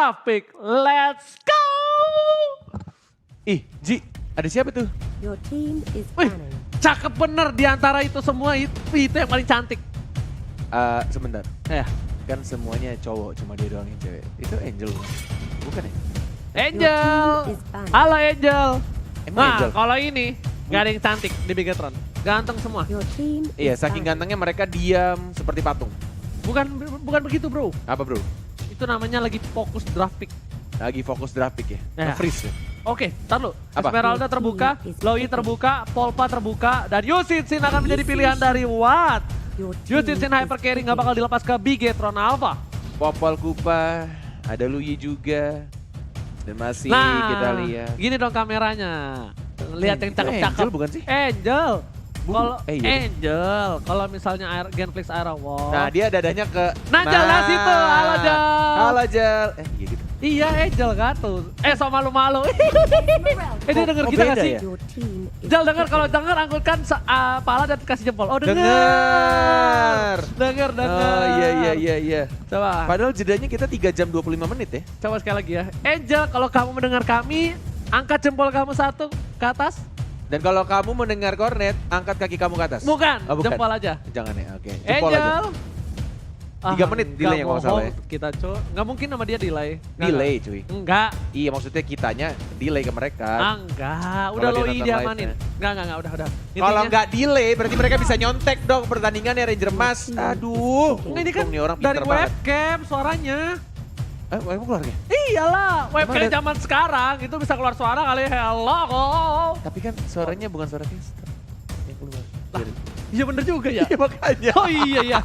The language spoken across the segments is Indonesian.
draft pick. Let's go! Ih, Ji, ada siapa tuh? Your team is Wih, banning. cakep bener di antara itu semua itu yang paling cantik. Sebentar, kan semuanya cowok, cuma dia doang yang cewek. Itu Angel bukan ya? Angel. is banned. Halo Angel. Emang Nah, Angel? kalau ini gak ada yang cantik di Bigetron. Ganteng semua. Your team Iya, is saking banned. gantengnya mereka diam seperti patung. Bukan begitu bro. Apa bro? Itu namanya lagi fokus draft pick. Lagi fokus draft pick ya? Ya. Nge-freeze ya? Oke, tar lu. Apa? Esmeralda terbuka, Loi terbuka, Polpa terbuka, dan Yushin akan menjadi pilihan dari Watt. Your team Yushin is Hyper Carry nggak picking. bakal dilepas ke Bigetron Alpha. Popol Kupa, ada Luyi juga. Dan masih Nah, kita lihat. gini dong kameranya. Lihat yang Itu cakep-cakep. Angel bukan sih? Angel. Kalau iya. Angel, kalau misalnya Genflix Aira Wall. Nah, dia dadanya ke... Najal lah situ, halo Jal. Halo Jal. Iya gitu. Iya Angel kan tuh. So malu-malu. Dia denger Oh, kita beda nggak sih? ya? Your team is Jal denger, picking. kalau denger angkutkan pala dan kasih jempol. Oh denger. Dengar. Denger. Oh iya. Coba. Padahal jedanya kita 3 jam 25 menit ya. Coba sekali lagi ya. Angel, kalau kamu mendengar kami, angkat jempol kamu satu ke atas. Dan kalau kamu mendengar kornet, angkat kaki kamu ke atas. Bukan, Oh, bukan. jempol aja. Jangan ya, oke. Jempol Angel. aja. 3 menit nggak delay yang kalau salah bohong kita cuy. Nggak mungkin sama dia delay. Nggak, Delay cuy. Enggak. Iya maksudnya kitanya delay ke mereka. Enggak. Udah Kalau dia Loi nonton diamanin. live-nya. Enggak, udah. Kalau Intinya- nggak delay berarti mereka bisa nyontek dong pertandingan ya Ranger Mas. Aduh. Enggak, ini kan untung nih orang dari pinter banget. webcam suaranya. Emang keluarnya? Iyalah, webcam ada- zaman sekarang itu bisa keluar suara kali. Hello. Tapi kan suaranya bukan suara caster yang keluar. Iya bener juga ya. Iya makanya. Oh iya.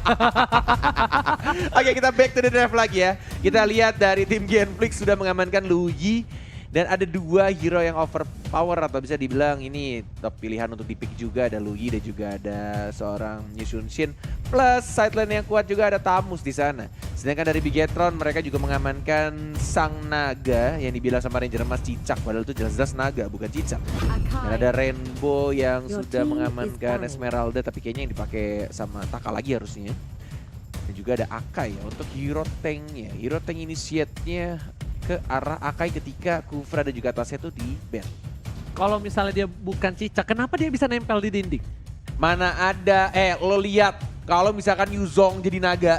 Oke kita back to the draft lagi ya. Kita lihat dari tim Genflix sudah mengamankan Luyi. Dan ada 2 hero yang overpower atau bisa dibilang ini top pilihan untuk dipick juga. Ada Luyi dan juga ada seorang Yushin. Plus sideline yang kuat juga ada Tamus di sana. Sedangkan dari Bigetron mereka juga mengamankan Sang Naga yang dibilang sama Ranger Mas cicak. Padahal itu jelas-jelas naga bukan cicak. Dan ada Rainbow yang Your sudah team is mengamankan fine. Esmeralda tapi kayaknya yang dipakai sama Taka lagi harusnya. Dan juga ada Akai ya untuk hero tanknya. Hero tank initiate-nya ke arah Akai ketika Kufra dan juga Tasya itu di ban. Kalau misalnya dia bukan cicak, kenapa dia bisa nempel di dinding? Mana ada, lo lihat kalau misalkan Yuzong jadi naga,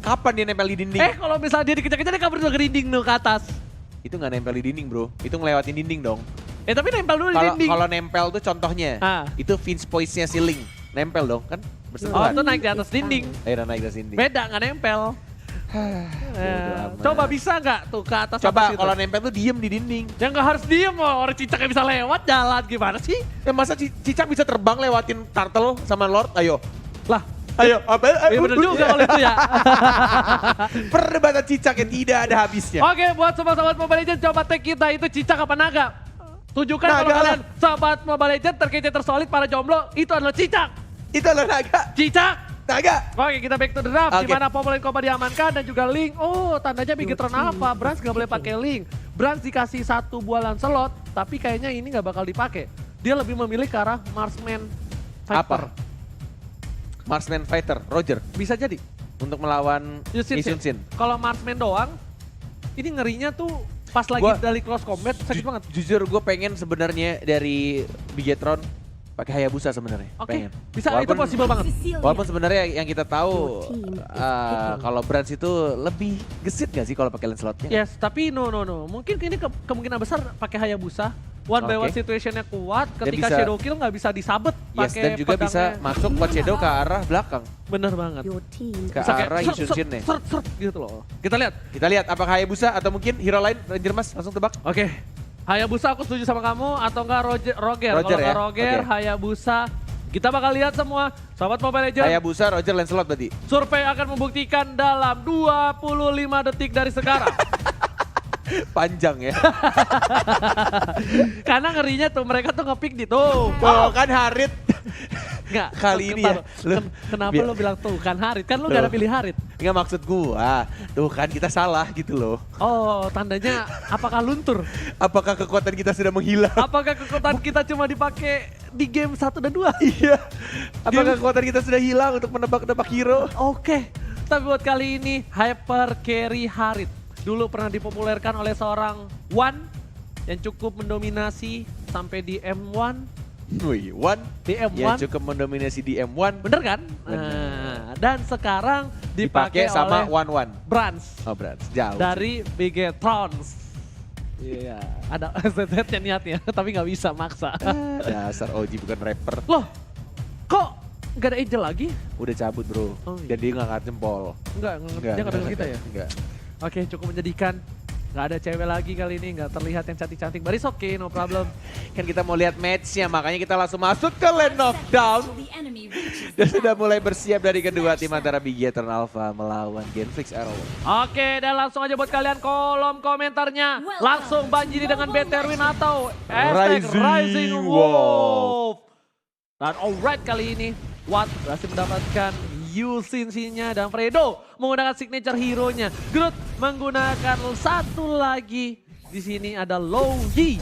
kapan dia nempel di dinding? Kalau misalnya dia dikejar-kejar dia kabur ke dinding tuh ke atas. Itu nggak nempel di dinding bro, itu ngelewatin dinding dong. Tapi nempel dulu di Kalau dinding. kalau nempel tuh contohnya, itu Vince Poise-nya si Link. Nempel dong kan Oh bersentuhan. itu naik di atas dinding. Naik di atas dinding. Beda nggak nempel. Bodo amat. Coba bisa nggak tuh ke atas? Coba atas itu? kalau nempel tuh diem di dinding. Ya nggak harus diem, orang cicaknya bisa lewat jalan gimana sih? Masa cicak bisa terbang lewatin turtle sama Lord? Ayo. Lah, Ayo, apa? ya bener juga kalau itu ya. Perdebatan cicak yang tidak ada habisnya. Oke, buat sobat-sobat Mobile Legends coba tag kita itu cicak apa naga? Tunjukkan kalau Naga lah. kalian sobat Mobile Legends terkece tersolid para jomblo itu adalah cicak. Itu adalah naga. Cicak. Naga. Oke, kita back to the draft. Oke. Di mana Populin Koba diamankan dan juga Link. Oh, tandanya Bigetron apa? Brans nggak boleh pakai Link. Brans dikasih 1 bualan slot, tapi kayaknya ini nggak bakal dipakai. Dia lebih memilih ke arah Marksman Viper. Apa? Marksman Fighter, Roger. Bisa jadi. Untuk melawan Yushin. Yushin. Kalau Marksman doang, ini ngerinya tuh pas lagi Gua- dari close combat sakit banget. Jujur gue pengen sebenarnya dari Bigetron pakai Hayabusa sebenarnya. Oke, Pengen. bisa itu possible banget. Walaupun sebenarnya yang kita tahu Your team is picking. kalau Brands itu lebih gesit gak sih kalau pakai lens slotnya? Yes, tapi no. Mungkin ini kemungkinan besar pakai Hayabusa. One by one Oke. situationnya kuat, Dia ketika bisa- Shadow Kill nggak bisa disabet Yes, pakai dan juga bisa pedangnya. masuk Watch Shadow ke arah belakang. Bener banget. Your team Ke Bisa kayak arah seret, Yushin nih. seret gitu loh. Kita lihat. Kita lihat apakah Hayabusa atau mungkin hero lain Ranger Mas langsung tebak. Oke. Hayabusa aku setuju sama kamu atau enggak Roger. Roger Kalau enggak ya? Roger, Oke. Hayabusa. Kita bakal lihat semua. Sobat Mobile Legends. Hayabusa, Roger, lens slot berarti. Survei akan membuktikan dalam 25 detik dari sekarang. Panjang ya. Karena ngerinya tuh mereka tuh nge-pick di tuh. Tuh kan Harit. Enggak. Kali ini ya, Kenapa biar- lu bilang tuh kan Harit? Kan lu gak ada Tuh. pilih Harit. Nggak maksud gua. Tuh kan kita salah gitu loh. Oh, tandanya apakah luntur? Apakah kekuatan kita sudah menghilang? Apakah kekuatan kita cuma dipakai di game 1 dan 2? Iya. Apakah kekuatan kita sudah hilang untuk menebak-nebak hero? Oke. Tapi buat kali ini Hyper Carry Harit. dulu pernah dipopulerkan oleh seorang Wan yang cukup mendominasi sampai di M1. Wih, One Di M1. yang cukup mendominasi di M1. Bener kan? Bener. Nah, dan sekarang Dipakai dipakai sama oleh One. Brands Oh, berat. Jauh. dari Bigetrons. Iya, ada SZ-nya niatnya, tapi nggak bisa maksa. Dasar OG bukan rapper. Loh, kok nggak ada Angel lagi? Udah cabut bro. Oh, iya. Dan dia nggak angkat jempol. Enggak, dia nggak dengar kita ya? Enggak. Oke, cukup menyedihkan. Nggak ada cewek lagi kali ini, nggak terlihat yang cantik-cantik. But it's okay, no problem. Kan kita mau lihat matchnya, makanya kita langsung masuk ke lane knockdown. Dan sudah mulai bersiap dari kedua tim antara Bigetron Alpha melawan Genflix Arrow. Oke, dan langsung aja buat kalian kolom komentarnya. Langsung banjiri dengan BTRWin atau hashtag Rising Wolf. Dan alright kali ini, Watt berhasil mendapatkan Yusin-nya dan Fredo menggunakan signature hero-nya. Groot menggunakan satu lagi. Di sini ada Low Yi.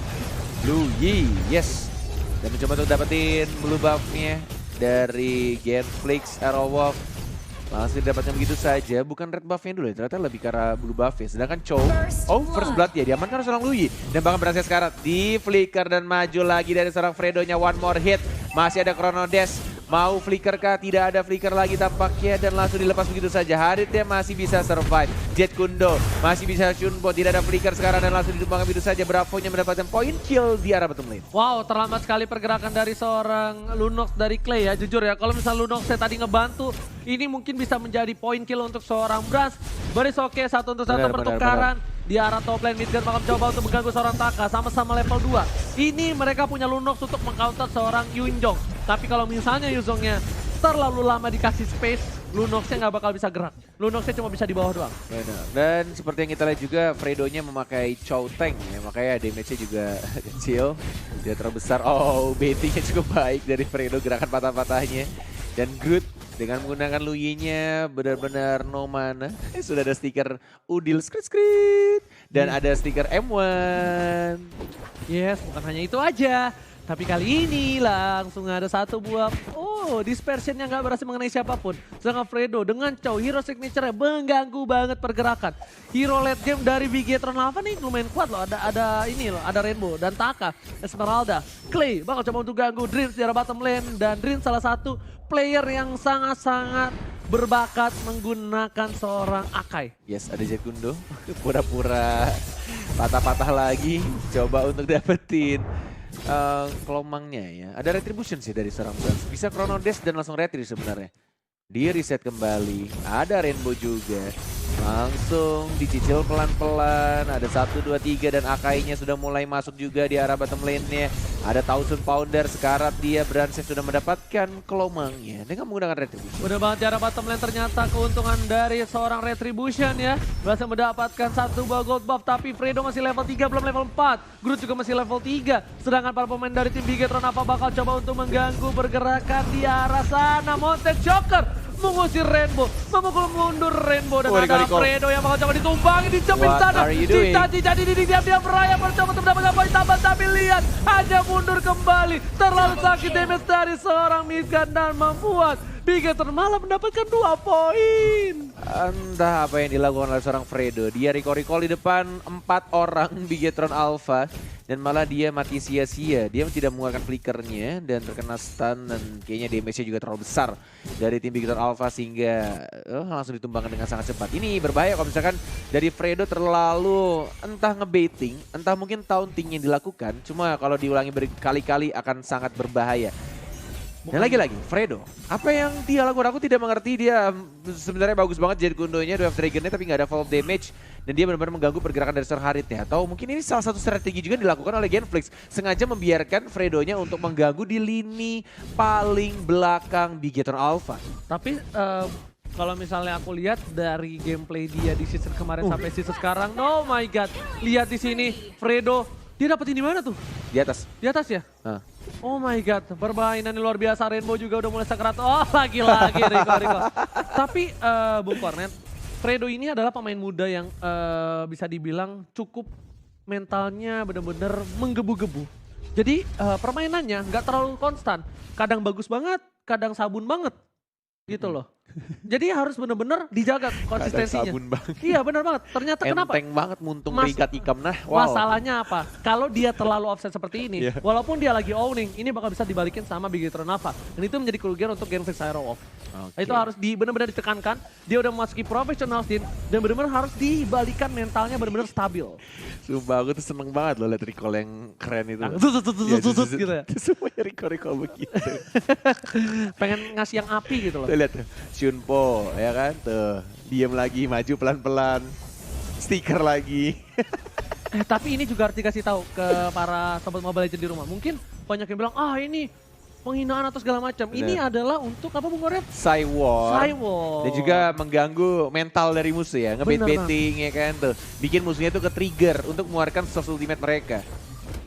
Blue Yi, yes. Dan mencoba untuk dapetin blue buff-nya dari Genflix Arrow Wolf. Langsung didapatkan begitu saja, bukan red buff-nya dulu ya, ternyata lebih ke arah blue buff ya. Sedangkan Chow, first blood ya, diamankan oleh seorang Luyi. Dan bahkan berhasil sekarat di flicker dan maju lagi dari seorang Fredo-nya, one more hit. Masih ada Chrono Dash, mau flicker kah? Tidak ada flicker lagi tampaknya dan langsung dilepas begitu saja. Haritnya masih bisa survive, Jet Kundo masih bisa Shunbo, tidak ada flicker sekarang dan langsung ditumbangkan begitu saja. Bravo-nya mendapatkan point kill di arah bottom lane. Wow, terlambat sekali pergerakan dari seorang Lunox dari Clay ya. Jujur ya, kalau misal Lunox saya tadi ngebantu, ini mungkin bisa menjadi point kill untuk seorang Brands. Baris oke, satu untuk satu Benar, pertukaran. Di arah top lane mid game akan coba untuk mengganggu seorang Taka, sama-sama level 2. Ini mereka punya Lunox untuk mengcounter seorang Yunjong. Tapi kalau misalnya Yuzongnya terlalu lama dikasih space, Lunoxnya nggak bakal bisa gerak. Lunoxnya cuma bisa di bawah doang. Benar. Dan seperti yang kita lihat juga, Fredo-nya memakai Chow Tank ya, makanya damage-nya juga kecil. Dia terbesar. Oh, baiting-nya cukup baik dari Fredo, gerakan patah-patahnya. Dan Groot dengan menggunakan Luyi-nya benar-benar no mana. Sudah ada stiker Udil skrit-skrit. Dan ada stiker M1. Yes, bukan hanya itu aja. Tapi kali ini langsung ada satu buah, dispersion-nya nggak berhasil mengenai siapapun. Sedangkan Fredo dengan Chow, hero signature-nya mengganggu banget pergerakan. Hero late game dari Bigetron Alpha nih lumayan kuat loh. Ada Rainbow dan Taka, Esmeralda, Clay bakal coba untuk ganggu Dreams di arah bottom lane. Dan Dreams salah satu player yang sangat-sangat berbakat menggunakan seorang Akai. Yes, ada Jet Kundo. Pura-pura patah-patah lagi. Coba untuk dapetin kelomangnya ya. Ada retribution sih dari seorang Brands. Bisa Chrono Dash dan langsung retri sebenarnya. Dia reset kembali. Ada Rainbow juga. Langsung dicicil pelan-pelan. Ada 1, 2, 3 dan Akai-nya sudah mulai masuk juga di arah bottom lane-nya. Ada Thousand Pounder sekarat dia. Brands sudah mendapatkan kelomangnya dengan menggunakan retribution. Udah banget di arah bottom lane, ternyata keuntungan dari seorang Retribution ya. Berhasil mendapatkan satu buah gold buff, tapi Fredo masih level 3 belum level 4. Groot juga masih level 3. Sedangkan para pemain dari tim Bigetron apa bakal coba untuk mengganggu pergerakan di arah sana. Monster Joker mengusir Rainbow, memukul mundur Rainbow dan ada Fredo yang bakal coba ditumpangi di jepit What sana. are you doing? Cica di diam-diam beraya mencoba untuk mendapatkan poin tambah, tapi lihat hanya mundur kembali. Terlalu sakit damage dari seorang Midgard dan membuat Bigetron malah mendapatkan 2 poin. Entah apa yang dilakukan oleh seorang Fredo. Dia recall di depan 4 orang Bigetron Alpha. Dan malah dia mati sia-sia. Dia tidak mengeluarkan flickernya dan terkena stun. Dan kayaknya damage-nya juga terlalu besar dari tim Bigetron Alpha. Sehingga langsung ditumbangkan dengan sangat cepat. Ini berbahaya kalau misalkan dari Fredo terlalu entah ngebaiting. Entah mungkin taunting yang dilakukan. Cuma kalau diulangi berkali-kali akan sangat berbahaya. Dan lagi-lagi, Fredo, apa yang dia lakukan aku tidak mengerti. Dia sebenarnya bagus banget Jet Gundonya, Dwarf Dragonnya, tapi nggak ada fall damage. Dan dia benar-benar mengganggu pergerakan dari seorang Haritnya. Atau mungkin ini salah satu strategi juga dilakukan oleh Genflix. Sengaja membiarkan Fredonya untuk mengganggu di lini paling belakang Bigetron Alpha. Tapi kalau misalnya aku lihat dari gameplay dia di season kemarin sampai season sekarang, oh my god, lihat di sini Fredo, dia dapetin di mana tuh? Di atas. Di atas ya? Nah. Oh my god, permainan luar biasa. Rainbow juga udah mulai sekarat. Oh lagi-lagi Rico. Tapi Bung Kornet, Fredo ini adalah pemain muda yang bisa dibilang cukup mentalnya benar-benar menggebu-gebu. Jadi permainannya nggak terlalu konstan. Kadang bagus banget, kadang sabun banget. Gitu loh. Jadi harus bener-bener dijaga konsistensinya. sabun banget. Iya bener banget. Ternyata kenapa? Enteng banget muntung Mas- berikat ikam. Nah, wow. Masalahnya apa? Kalau dia terlalu offset seperti ini, Iya. walaupun dia lagi owning, ini bakal bisa dibalikin sama Big Hero Nava. Dan itu menjadi kerugian untuk Genflix Aerowolf. Oke. Itu harus benar-benar ditekankan. Dia udah memasuki professional scene dan benar-benar harus dibalikan mentalnya benar-benar stabil. Sumpah aku tuh seneng banget loh liat recall yang keren itu. Nah, zut, gitu ya. Semuanya recall begitu. Pengen ngasih yang api gitu loh. Tuh lihat tuh, Shunpo ya kan tuh. Diam lagi, maju pelan-pelan. Stiker lagi. Tapi ini juga harus dikasih tahu ke para sobat Mobile Legends di rumah. Mungkin banyak yang bilang, ini penghinaan atau segala macam. Ini adalah untuk apa Bung Gorep? Cywar. Cywar. Dan juga mengganggu mental dari musuh ya. Ngebait-baiting ya kan tuh. Bikin musuhnya tuh ke-trigger untuk mengeluarkan source ultimate mereka.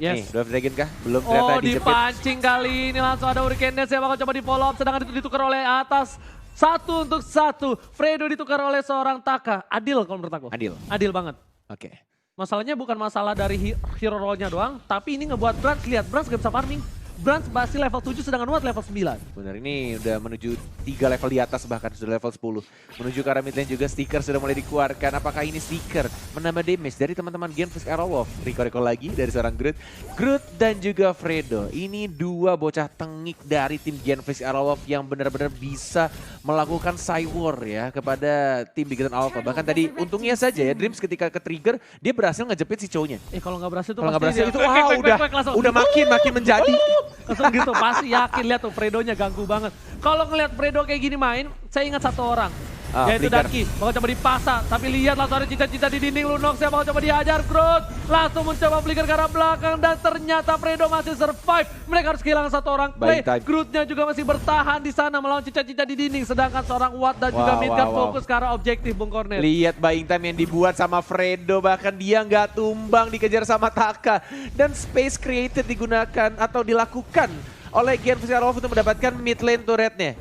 Nih, Yes. Dwarf Dragon kah? Belum ternyata dijepit. Dipancing kali ini langsung ada Hurricane Dance yang bakal coba di follow up. Sedangkan itu ditukar oleh atas. 1 untuk 1. Fredo ditukar oleh seorang Taka. Adil kalau menurut aku. Adil. Adil banget. Oke. Masalahnya bukan masalah dari hero roll-nya doang. Tapi ini ngebuat Brans, lihat Brans gak bisa farming. Brans masih level 7 sedangkan Watt level 9. Benar, ini udah menuju 3 level di atas, bahkan sudah level 10. Menuju ke arah mid lane juga stiker sudah mulai dikeluarkan. Apakah ini stiker menambah damage dari teman-teman Genflix Aerowolf? Recall lagi dari seorang Groot. Groot dan juga Fredo. Ini dua bocah tengik dari tim Genflix Aerowolf yang benar-benar bisa melakukan Cywar ya kepada tim Big Hero Alpha. Bahkan tadi untungnya saja ya Dreams ketika ke-trigger dia berhasil ngejepit si cowoknya. Kalau nggak berhasil tuh Kalau nggak pasti berhasil dia itu langsung. udah makin menjadi. Langsung gitu, pasti yakin. Lihat tuh Fredonya ganggu banget. Kalau ngeliat Fredo kayak gini main, saya ingat satu orang. Yaitu Flicker. Darky, bakal coba dipasang. Tapi lihat langsung ada cita-cita di dinding Lunox yang bakal coba dihajar Groot. Langsung mencoba flicker ke arah belakang dan ternyata Fredo masih survive. Mereka harus kehilangan satu orang play. Buying time. Grootnya juga masih bertahan di sana melawan cita-cita di dinding. Sedangkan seorang Watt dan juga Midgard fokus ke arah objektif Bung Cornet. Lihat buying time yang dibuat sama Fredo, bahkan dia nggak tumbang dikejar sama Taka. Dan space created digunakan atau dilakukan oleh Genflix Aerowolf untuk mendapatkan mid lane turretnya.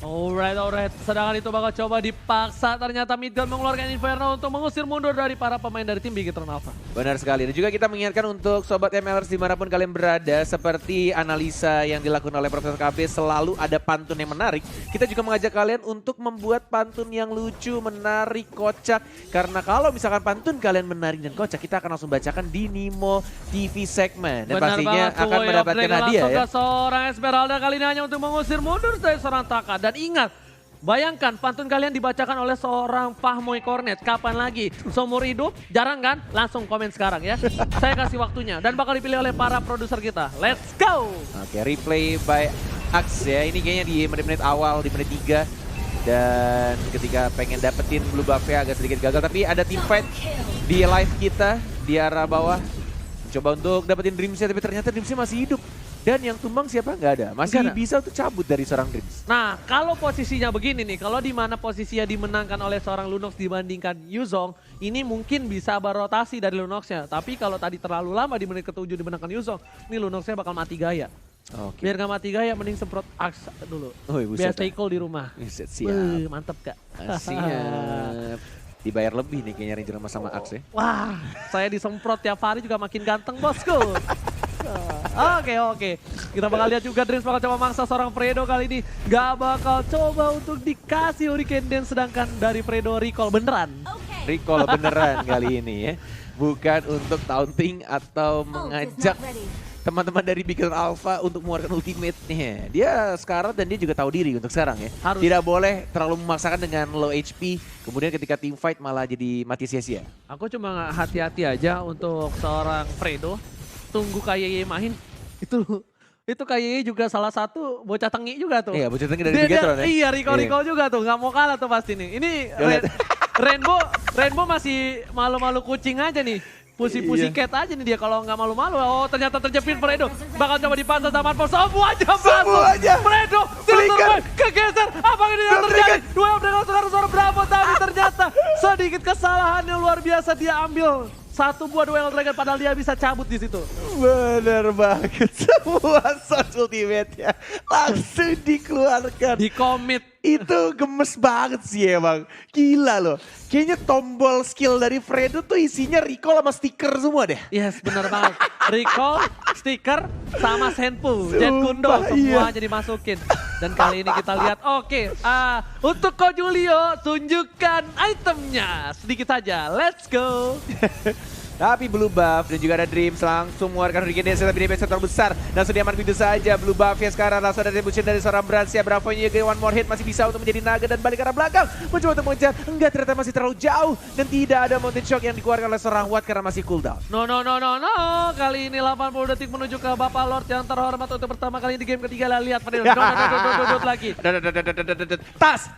Alright. Sedangkan itu bakal coba dipaksa. Ternyata Midgard mengeluarkan Inferno untuk mengusir mundur dari para pemain dari tim Big Hero Alpha. Benar sekali. Dan juga kita mengingatkan untuk Sobat MLers dimanapun kalian berada, seperti analisa yang dilakukan oleh Profesor KB, selalu ada pantun yang menarik. Kita juga mengajak kalian untuk membuat pantun yang lucu, menarik, kocak. Karena kalau misalkan pantun kalian menarik dan kocak, kita akan langsung bacakan di Nimo TV segmen. Dan pastinya akan mendapatkan hadiah ya. Seorang Esmeralda kali ini hanya untuk mengusir mundur dari seorang Taka. Dan ingat, bayangkan pantun kalian dibacakan oleh seorang Fahmoy Cornet. Kapan lagi? Seumur hidup? Jarang kan? Langsung komen sekarang ya. Saya kasih waktunya. Dan bakal dipilih oleh para produser kita. Let's go! Oke, replay by Axe ya. Ini kayaknya di menit-menit awal, di menit 3. Dan ketika pengen dapetin blue buff-nya agak sedikit gagal. Tapi ada team fight di live kita di arah bawah. Coba untuk dapetin Dreams-nya, tapi ternyata Dreams-nya masih hidup. Dan yang tumbang siapa? Nggak ada. Masih Nggak ada. bisa untuk cabut dari seorang Dreams. Nah, kalau posisinya begini nih, kalau di mana posisinya dimenangkan oleh seorang Lunox dibandingkan Yuzong, ini mungkin bisa berotasi dari Lunoxnya. Tapi kalau tadi terlalu lama di menit ke-7 dimenangkan Yuzong, ini Lunoxnya bakal mati gaya. Oke. Biar nggak mati gaya, mending semprot Axe dulu. Biar stay cool di rumah. Buset, siap. Mantep kak. Siap. Dibayar lebih nih kayaknya Ranger sama Axe ya. Wah, saya disemprot tiap hari juga makin ganteng bosku. Oke. Kita bakal lihat juga Dreams bakal coba mangsa seorang Fredo kali ini. Gak bakal coba untuk dikasih Hurricane Dance, sedangkan dari Fredo recall beneran. Recall beneran kali ini ya. Bukan untuk taunting atau mengajak teman-teman dari Big Hero Alpha untuk mengeluarkan ultimate-nya. Dia sekarat dan dia juga tahu diri untuk sekarang ya. Harus. Tidak boleh terlalu memaksakan dengan low HP. Kemudian ketika team fight malah jadi mati sia-sia. Aku cuma hati-hati aja untuk seorang Fredo. Tunggu KYY main. Itu KYY juga salah satu bocah tengi juga tuh. Iya, bocah tengi dari Bigetron ya. Iya, recall juga tuh. Nggak mau kalah tuh pasti nih. Ini Rainbow masih malu-malu kucing aja nih. Pusi-pusi cat aja nih dia kalau nggak malu-malu. Oh, ternyata terjepit Fredo. Bakal coba dipantau sama Marvel. Semuanya masuk. Fredo kegeser. Apa ini yang terjadi? Dua mereka suara Bravo tapi ternyata sedikit kesalahan yang luar biasa dia ambil. Satu buah duel Dragon padahal dia bisa cabut di situ. Bener banget. Semua source ultimate-nya langsung dikeluarkan. Di commit. Itu gemes banget sih emang. Gila loh. Kayaknya tombol skill dari Fredo tuh isinya recall sama stiker semua deh. Yes, bener banget. Recall, stiker, sama Senpu, Jet Kundo Sumpah, semua iya. jadi masukin. Dan kali ini kita lihat, oke, untuk Ko Julio, tunjukkan itemnya. Sedikit saja, let's go. Tapi Blue Buff dan juga ada Dreams langsung mengeluarkan Hurricane Dance, tapi damage terbesar. Langsung diaman begitu saja. Blue Buff ya sekarang langsung ada retribution dari seorang Brancia. Bravo-nya juga one more hit masih bisa untuk menjadi naga dan balik ke arah belakang. Mencoba untuk mengejar, enggak ternyata masih terlalu jauh. Dan tidak ada Mountain Shock yang dikeluarkan oleh seorang Watt karena masih cooldown. No. Kali ini 80 detik menuju ke Bapak Lord yang terhormat untuk pertama kali di game ketiga. Lihat Fadil, lagi. Tas.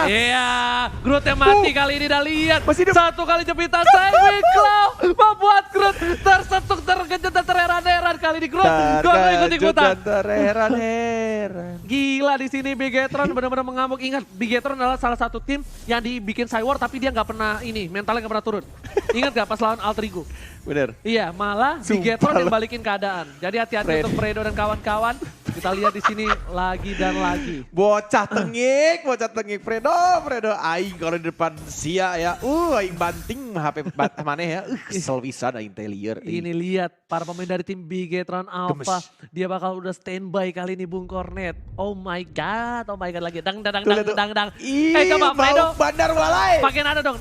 Iya, Groot yang mati kali ini dah lihat. Masih hidup. Satu kali jepitan Psychic Claw membuat Groot tersentuh, terkejut dan terheran-heran. Kali ini Groot ikut-ikutan. Terheran-heran. Gila di sini Bigetron benar-benar mengamuk. Ingat, Bigetron adalah salah satu tim yang dibikin Cywar tapi dia nggak pernah mentalnya nggak pernah turun. Ingat gak pas lawan Alterigo? Bener. Iya, malah Bigetron yang balikin keadaan. Jadi hati-hati untuk Fredo dan kawan-kawan. Kita lihat di sini lagi dan lagi. Bocah tengik Fredo. Aing kalau di depan Sia ya. Aing banting HP mana ya. Kesel bisa aing telier. Ini lihat para pemain dari tim Bigetron Alpha. Dia bakal udah standby kali ini Bung Cornet. Oh my god lagi. Dang. Coba Fredo. Bandar walai. Pakai nada dong.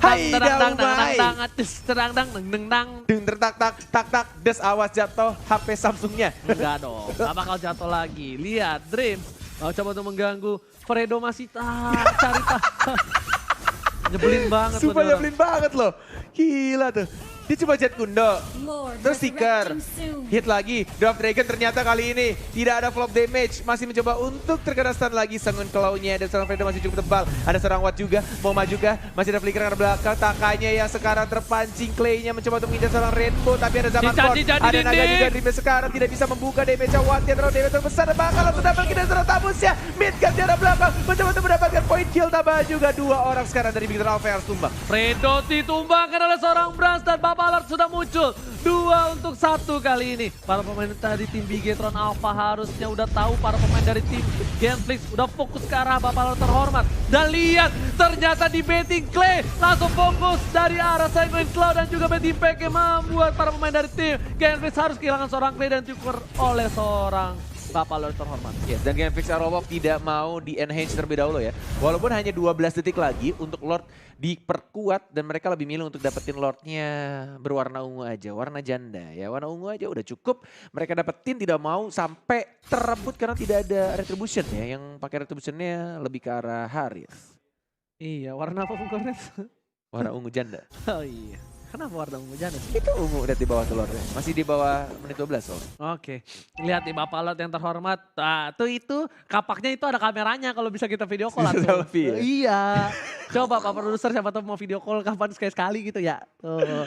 Tak des awas jatuh HP Samsungnya. Enggak dong, gak bakal jatuh lagi. Lihat Dreams coba untuk mengganggu. Fredo masih cari nyebelin banget. Sumpah nyebelin banget loh. Gila tuh. Dia coba jet kundo, terus stiker, hit lagi, Drop Dragon ternyata kali ini tidak ada flop damage, masih mencoba untuk terkena stun lagi Sangun Claw-nya dan seorang Fredo masih cukup tebal, ada seorang Watt juga, mau maju juga, masih ada flicker ke belakang, Takanya yang sekarang terpancing, Clay-nya mencoba untuk mengincar seorang Rainbow, tapi ada zaman Ford, ada naga juga Dream sekarang tidak bisa membuka damage Watt, dia terlalu damage terbesar, dan bakal langsung dapat kita seorang Tabusnya, Midgard di arah belakang, mencoba untuk mendapatkan point kill, tambah juga 2 orang sekarang dari Bigetron Alpha yang harus tumbang. Fredo ditumbangkan oleh seorang Brans dan Bapak Lord sudah muncul 2 untuk 1 kali ini. Para pemain dari tim Bigetron Alpha harusnya udah tahu, para pemain dari tim Genflix udah fokus ke arah Bapak Lord terhormat. Dan lihat ternyata di betting Clay langsung fokus dari arah Sanguine Claw dan juga betting PK membuat para pemain dari tim Genflix harus kehilangan seorang Clay dan ditukar oleh seorang Bapak Lord terhormat. Yes, dan Genflix Arrowwolf tidak mau di-enhance terlebih dahulu ya. Walaupun hanya 12 detik lagi untuk Lord diperkuat dan mereka lebih milih untuk dapetin Lordnya berwarna ungu aja, warna janda ya. Warna ungu aja udah cukup, mereka dapetin, tidak mau sampai terebut karena tidak ada retribution ya. Yang pakai retributionnya lebih ke arah Haris. Iya, warna apa Bung Cornet? Warna ungu janda. Oh iya. Kenapa warna ungu janda sih? Itu ungu udah di bawah telurnya, masih di bawah menit 12 soalnya. Oke, lihat nih Bapak Lord yang terhormat. Tuh itu kapaknya itu ada kameranya kalau bisa kita video call Bisa atau. selfie ya? Iya. Coba Pak Produser siapa tahu mau video call kapan sekali-sekali gitu ya. Tuh.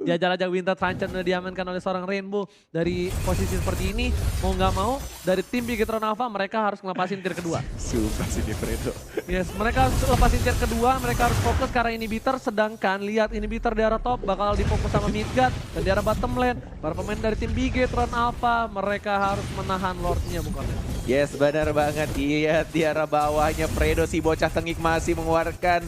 Jajar-jajar Winter Truncheon udah diamankan oleh seorang Rainbow. Dari posisi seperti ini mau nggak mau dari tim Bigetron Alpha mereka harus ngelepasin tier kedua. Sumpah sih di Fredo. Yes, mereka harus lepasin tier kedua, mereka harus fokus ke arah inhibitor, sedangkan lihat inhibitor di arah top bakal difokus sama Midgard dan di arah bottom lane. Para pemain dari tim Bigetron Alpha mereka harus menahan Lordnya bukan. Yes, benar banget. Iya, di arah bawahnya Fredo si bocah tengik masih mengeluarkan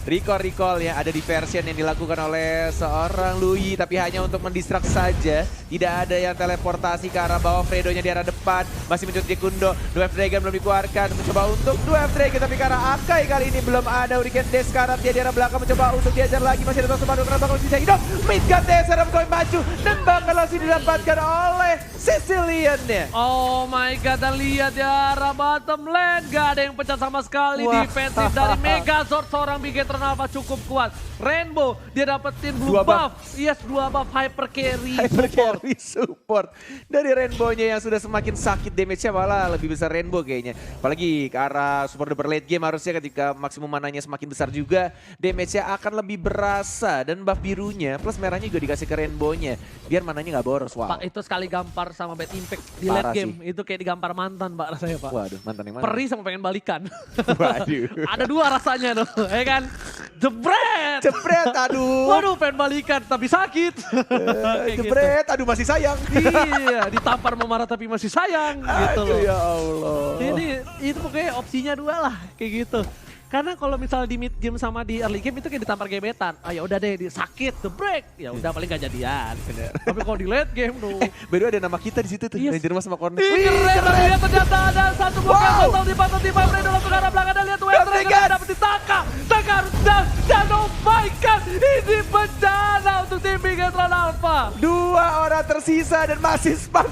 recall ya, ada diversion yang dilakukan oleh seorang Lui tapi hanya untuk mendistrak saja. Tidak ada yang teleportasi ke arah bawah. Fredonya di arah depan masih mencuci Kundo. Dwarf Dragon belum dikeluarkan, mencoba untuk Dwarf Dragon tapi ke arah Akai kali ini belum ada. Hurricane Dash sekarang dia di arah belakang mencoba untuk diajar lagi, masih ada Tosu Bandung karena bakal bisa hidup. Midgard Dash ada Koin maju dan bakal langsung didapatkan oleh Sicilian-nya. Oh my god, dan lihat di arah bottom lane gak ada yang pecah sama sekali. Wah. Defensif dari Megazord seorang Bigetron Alpha cukup kuat. Rainbow dia dapetin blue Dua buff. Yes, 2 buff hyper carry. Hyper carry support dari Rainbow-nya yang sudah semakin sakit, damage-nya malah lebih besar Rainbow kayaknya. Apalagi ke arah support super late game harusnya ketika maksimum mananya semakin besar juga damage-nya akan lebih berasa. Dan buff birunya plus merahnya juga dikasih ke Rainbow-nya biar mananya nggak boros. Wow. Pak itu sekali gampar sama bad impact di Parah late game. sih. Itu kayak digampar mantan Pak rasanya Pak. Waduh, mantan yang mana? Perih sama pengen balikan. Waduh. Ada 2 rasanya tuh, ya kan? Jebret! Jebret, aduh. Waduh pengen balikan tapi sakit. Kayak Jebret, aduh masih sayang. Iya, ditampar mau marah tapi masih sayang gitu Aduh loh. ya Allah. Ini itu pokoknya opsinya 2 lah kayak gitu. Karena kalau misalnya di mid game sama di early game itu kayak ditampar gebetan. Ah ya udah deh, sakit, the break. Ya udah paling gak jadian. Bener. Tapi kalau di late game tuh. Baru ada nama kita di situ tuh. Yes. Ranger Mas sama Cornet. Ih, keren, tapi lihat ternyata ada satu bukan total di pantai tiba Fredo langsung ke arah belakang dan lihat Wesley Gas. dapat di Taka harus dan oh my god, ini bencana untuk tim Bigetron Alpha. 2 orang tersisa dan masih spam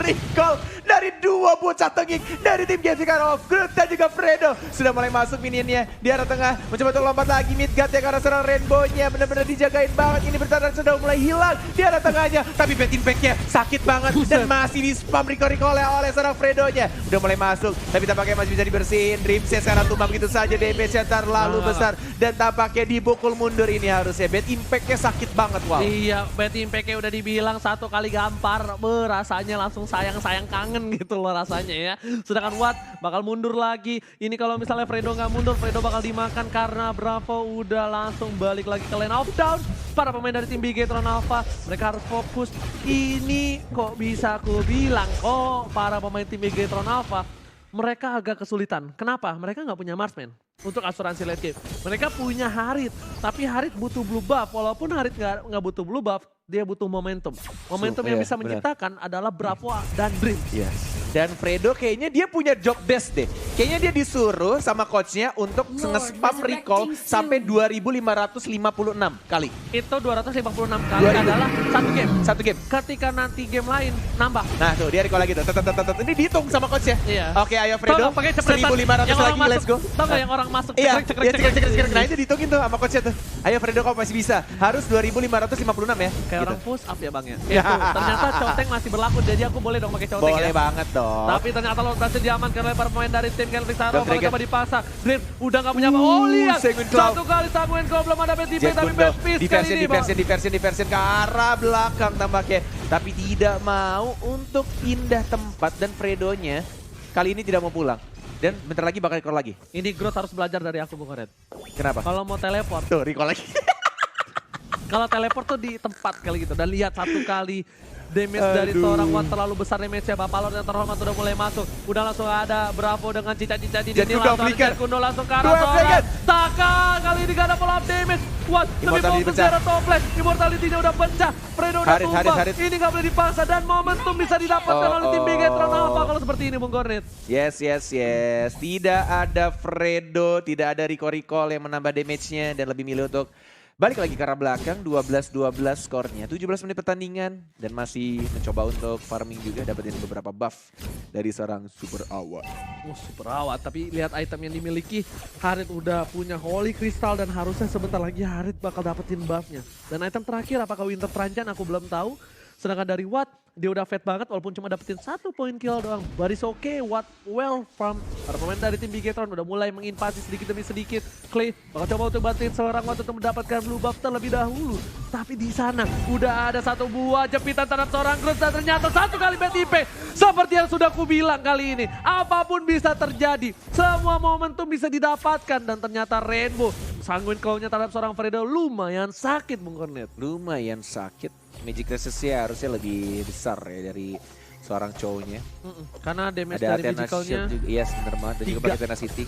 recall dari 2 bocah tengik dari tim Gen Fikan of Groot dan juga Fredo. Sudah mulai masuk minionnya di arah tengah. Mencoba untuk lompat lagi Midgard ya karena serang Rainbow-nya benar-benar dijagain banget. Ini bertanda sudah mulai hilang di arah tengahnya. Tapi bad impact-nya sakit banget dan masih di spam recall oleh serang Fredo-nya. Udah mulai masuk tapi tampaknya masih bisa dibersihin. Dream Set sekarang tumbang gitu saja, damage-nya terlalu besar dan tampaknya dipukul mundur ini harusnya. Bad impact-nya sakit banget, wow. Iya, bad impact-nya udah dibilang 1 kali gampar, rasanya langsung sayang-sayang kangen gitu loh rasanya ya. Sedangkan Watt bakal mundur lagi. Ini kalau misalnya Fredo nggak mundur, Fredo bakal dimakan karena Bravo udah langsung balik lagi ke lane of down. Para pemain dari tim Bigetron Alpha, mereka harus fokus. Ini kok bisa aku bilang, para pemain tim Bigetron Alpha, mereka agak kesulitan. Kenapa? Mereka nggak punya marksman untuk asuransi late game. Mereka punya Harit, tapi Harit butuh blue buff. Walaupun Harit nggak butuh blue buff, dia butuh momentum. Momentum yang bisa menciptakan adalah Bravo dan Dream. Yes. Dan Fredo kayaknya dia punya job desk deh. Kayaknya dia disuruh sama coachnya untuk nge-spam recall sampai 2.556 kali. Itu 256 kali adalah satu game. Ketika nanti game lain nambah. Nah tuh dia recall lagi tuh. Ini dihitung sama coachnya. Iya. Oke ayo Fredo, 1.500 lagi, let's go. Tau gak yang orang masuk Iya, cekrek. nah itu dihitungin tuh sama coachnya tuh. Ayo Fredo kau masih bisa. Harus 2.556 ya. Kayak Gitu. orang push up ya bang ya. Itu ternyata Choteng masih berlaku, jadi aku boleh dong pakai Choteng ya. Boleh banget dong. Tapi ternyata lo berhasil diamankan oleh para pemain dari tim Genflix Haro. Don't Kalau forget. coba dipasang, Dream udah gak punya apa. Oh lihat, Sanguine Claw. satu kali Sanguine Claw belum ada BTP Jet tapi Gundo, best piece kali ini bang. diversion ke arah belakang tampaknya. Tapi tidak mau untuk pindah tempat dan Fredonya kali ini tidak mau pulang. Dan bentar lagi bakal recall lagi. Ini Groot harus belajar dari aku Bung Red. Kenapa? Kalau mau teleport, Tuh recall lagi. kalau teleport tuh di tempat kali gitu. Dan lihat satu kali damage dari seorang Watt terlalu besar damage-nya. Bapak Lord yang terhormat udah mulai masuk. Udah langsung ada Bravo dengan cica-cica di Jet sini. Gundo Langsung flicker. Jet Gundo langsung ke arah Dua seorang flicker. Taka. Kali ini gak ada follow up damage. Watt tapi Immortality mau ke pecah. Zero top lane. Immortality-nya udah pecah. Fredo udah Harit, tumbang. Harit. Ini gak boleh dipaksa dan momentum bisa didapatkan oleh tim Bigetron Alpha kalau seperti ini Bung Gornit. Yes. Tidak ada Fredo, tidak ada recall yang menambah damage-nya dan lebih milih untuk balik lagi ke arah belakang. 12-12 skornya, 17 menit pertandingan dan masih mencoba untuk farming juga, dapetin beberapa buff dari seorang Super Awat. Super awat, tapi lihat item yang dimiliki. Harit udah punya Holy Crystal dan harusnya sebentar lagi Harit bakal dapetin buffnya. Dan item terakhir apakah Winter Trancan aku belum tahu. Sedangkan dari Watt, dia udah fat banget walaupun cuma dapetin 1 poin kill doang. But it's okay, Watt well farm. Para pemain dari tim Bigetron udah mulai menginvasi sedikit demi sedikit. Clay bakal coba untuk bantuin seorang Watt untuk mendapatkan blue buff terlebih dahulu. Tapi di sana udah ada 1 buah jepitan terhadap seorang Groot dan ternyata 1 kali BTP. Seperti yang sudah aku bilang kali ini, apapun bisa terjadi. Semua momentum bisa didapatkan dan ternyata Rainbow Sanguine Claw-nya terhadap seorang Fredo lumayan sakit Bung Cornet. Lumayan sakit. Magic resistnya harusnya lebih besar ya dari seorang cowoknya. Karena damage Ada dari Athena magicalnya. Shield juga, yes bener banget. Dan juga 3. pakai Athena City.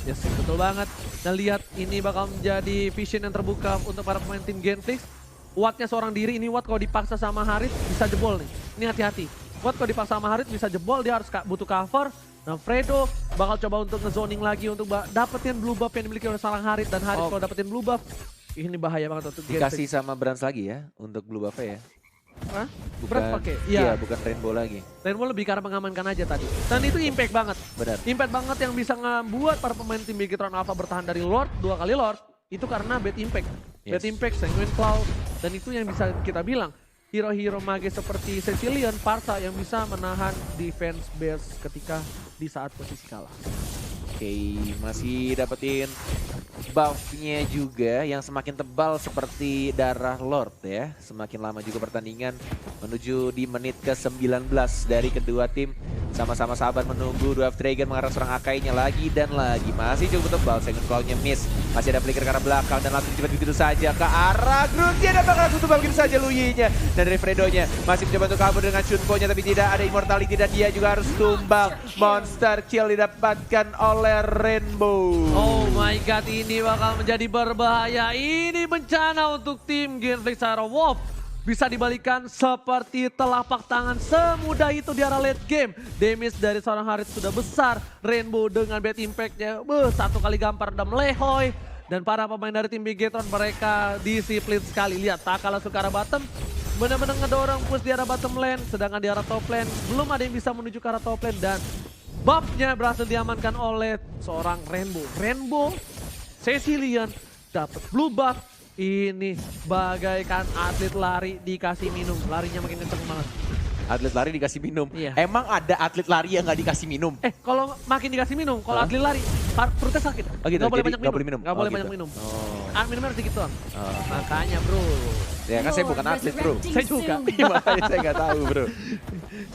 Yes, betul banget. Dan lihat ini bakal menjadi vision yang terbuka untuk para pemain tim Genflix. Wattnya seorang diri, ini Watt kalau dipaksa sama Harit bisa jebol nih. Ini hati-hati. Watt kalau dipaksa sama Harit bisa jebol, dia harus butuh cover. Nah Fredo bakal coba untuk nge-zoning lagi untuk dapetin blue buff yang dimiliki oleh seorang Harit. Dan Harit kalau dapetin blue buff, ini bahaya banget untuk Genflix. Dikasih sama Brands lagi ya untuk blue buff-nya ya. Hah? Bukan, Berat pakai? Iya bukan Rainbow lagi. Rainbow lebih karena mengamankan aja tadi. Dan itu impact banget. Benar. Impact banget yang bisa ngebuat para pemain tim Bigetron Alpha bertahan dari Lord 2 kali Lord. Itu karena bad impact. Yes. Bad impact, Sanguine Claw. Dan itu yang bisa kita bilang. Hero-hero mage seperti Cecilion, Parsa yang bisa menahan defense base ketika di saat posisi kalah. Oke, masih dapetin buff-nya juga yang semakin tebal seperti darah Lord ya. Semakin lama juga pertandingan menuju di menit ke-19 dari kedua tim. Sama-sama sabar menunggu Dwarf Dragon mengarah seorang Akainya lagi dan lagi. Masih cukup tebal, second claw-nya miss. Masih ada flicker ke arah belakang dan langsung cepat begitu saja ke arah Groot. Dia dapat langsung tebal begitu saja Luyi-nya. Dan dari Fredo-nya masih mencoba untuk kabur dengan Shunpo-nya tapi tidak ada immortality dan dia juga harus tumbang. Monster kill didapatkan oleh Rainbow. Oh my god, ini bakal menjadi berbahaya. Ini bencana untuk tim Genflix Aero Wolf. Bisa dibalikan seperti telapak tangan semudah itu di arah late game. Damage dari seorang Harith sudah besar. Rainbow dengan bad impact-nya satu kali gampar dan melehoy. Dan para pemain dari tim Bigetron mereka disiplin sekali. Lihat, Taka langsung ke arah bottom. Benar-benar ngedorong push di arah bottom lane. Sedangkan di arah top lane belum ada yang bisa menuju ke arah top lane. Dan buff-nya berhasil diamankan oleh seorang Rainbow. Rainbow, Cecilian dapat blue buff. Ini bagaikan atlet lari dikasih minum. Larinya makin kenceng banget. Atlet lari dikasih minum. Iya. Emang ada atlet lari yang nggak dikasih minum? Kalau makin dikasih minum, kalau Hah? atlet lari, perutnya sakit. Oh gitu, Nggak boleh jadi banyak nggak boleh minum? Nggak Oh boleh gitu. banyak minum. Oh. Minumnya harus sedikit doang. Oh. Makanya bro. Ya kan saya bukan atlet bro. Saya juga. Makanya saya nggak tahu bro.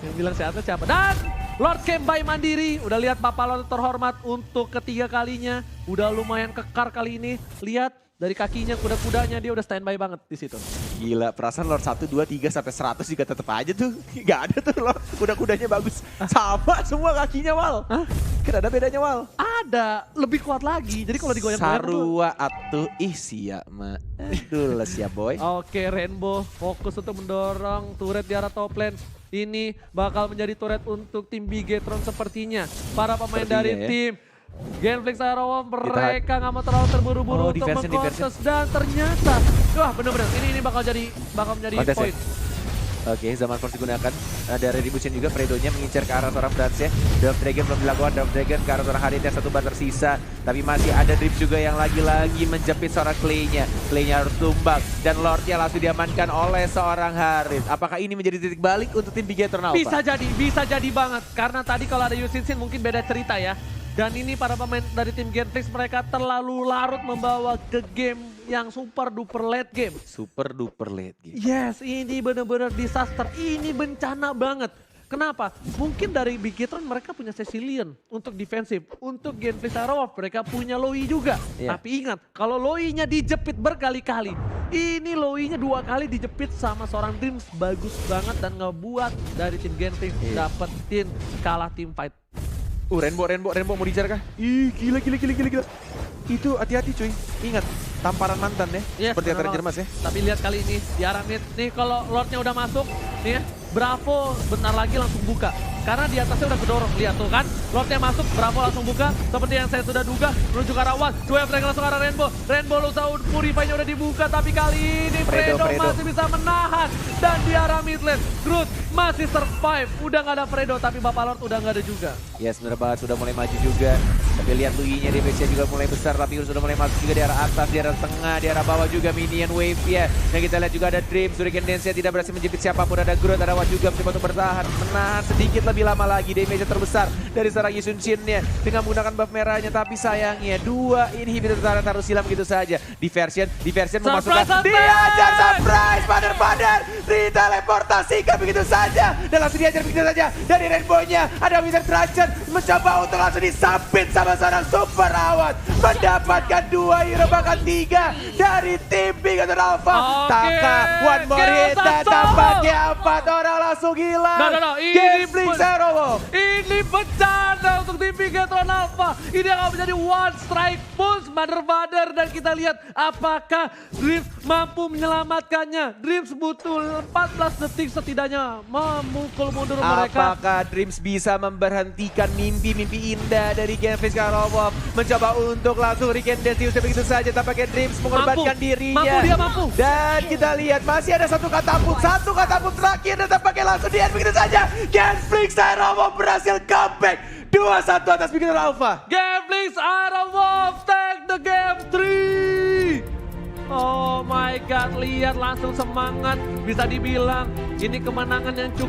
Yang bilang saya atlet siapa? Dan Lord Camp by Mandiri. Udah lihat Papa Lord terhormat untuk ketiga kalinya. Udah lumayan kekar kali ini. Lihat. Dari kakinya, kuda-kudanya dia udah standby banget di situ. Gila, perasaan Lord 1, 2, 3 sampai 100 juga tetep aja tuh. Gak ada tuh Lord, kuda-kudanya bagus. Sama semua kakinya Wal. Hah? Kan ada bedanya Wal. Ada, lebih kuat lagi. Jadi kalau digoyang-goyang tuh. Sarua atuh siap ma. Aduh lah siap boy. Oke, Rainbow fokus untuk mendorong turret di arah top lane. Ini bakal menjadi turret untuk tim Bigetron sepertinya. Para pemain Sepertinya dari ya. tim Genflix Aero Wolf mereka nggak mau terlalu terburu-buru Oh, untuk defense-nya, mengkontes dan ternyata wah bener-bener ini bakal menjadi Kontes ya? poin. Oke, zaman force digunakan. Ada Redibution juga, Fredo-nya mengincar ke arah seorang Brans ya. Dwarf Dragon belum dilakukan, Dwarf Dragon ke arah seorang Harith yang satu bar tersisa. Tapi masih ada Drift juga yang lagi-lagi menjepit seorang Clay-nya. Clay-nya harus tumbang dan Lord-nya langsung diamankan oleh seorang Harith. Apakah ini menjadi titik balik untuk tim Bigetron Alpha? Bisa jadi banget. Karena tadi kalau ada Yusin Sin mungkin beda cerita ya. Dan ini para pemain dari tim Genflix mereka terlalu larut membawa ke game yang super duper late game. Super duper late game. Yes, ini benar-benar disaster. Ini bencana banget. Kenapa? Mungkin dari Bigetron mereka punya Cecilian untuk defensif. Untuk Genflix Aero Wolf mereka punya Loi juga. Iya. Tapi ingat, kalau Loi-nya dijepit berkali-kali. Ini Loi-nya 2 kali dijepit sama seorang Dreams. Bagus banget dan ngebuat dari tim Genflix Iya. dapetin kalah tim fight. Rainbow mau dijar kah? Ih, gila. Itu hati-hati cuy. Ingat, tamparan mantan ya. Yes, Seperti benar antara banget. Jermas ya. Tapi lihat kali ini di arah mid. Nih kalau Lordnya udah masuk, nih ya, Bravo bentar lagi langsung buka. Karena di atasnya udah kedorong, lihat tuh kan. Lordnya masuk, Bravo langsung buka. Seperti yang saya sudah duga, menuju ke arah One. Dwarf Dragon langsung ke arah Rainbow. Rainbow langsung Purify-nya udah dibuka, tapi kali ini Fredo masih bisa menahan. Dan di arah mid lane, Groot masih survive. Udah nggak ada Fredo, tapi Bapak Lord udah nggak ada juga. Ya sebenarnya banget sudah mulai maju juga. Tapi lihat Luigi-nya damage-nya juga mulai besar. Tapi sudah mulai masuk juga di arah atas, di arah tengah, di arah bawah juga minion wave ya. Dan kita lihat juga ada Dream, Shuriken Dance-nya tidak berhasil menjepit siapapun. Ada Groot, ada Watt juga mencoba untuk bertahan. Menahan sedikit lebih lama lagi. Damage-nya terbesar dari seorang Yisun Shin-nya. Dengan menggunakan buff merahnya. Tapi sayangnya dua inhibitor turret harus hilang begitu saja. Diversion memasukkan. Diajar surprise, padar. Diteleportasikan begitu saja. Dan langsung diajar begitu saja. Dari Rainbow-nya ada Wizard Trajan mencoba untuk langsung disapit sama seorang Super Awat. Mendapatkan 2 hero bahkan 3 dari tim Bigetron Alpha. Oke, Taka, one more hit dan Kyoto tampaknya 4 orang langsung hilang. No, Genflix Aero Wolf. Ini bencana untuk tim Bigetron Alpha. Ini akan menjadi one strike push Mother dan kita lihat apakah Dreams mampu menyelamatkannya. Dreams butuh 14 detik setidaknya memukul mundur mereka. Apakah Dreams bisa memberhentikan mimpi-mimpi indah dari Genflix Aero Wolf? Mencoba untuk langsung Riken Dance begitu saja. Tampaknya Dreams mengorbankan dirinya. Dia mampu. Dan kita lihat masih ada satu katapult terakhir dan tampaknya langsung di begitu saja. Genflix Aero Wolf berhasil comeback 2-1 atas Bigetron Alpha. Genflix Aero Wolf take the game 3. Oh my god, lihat langsung semangat. Bisa dibilang ini kemenangan yang cukup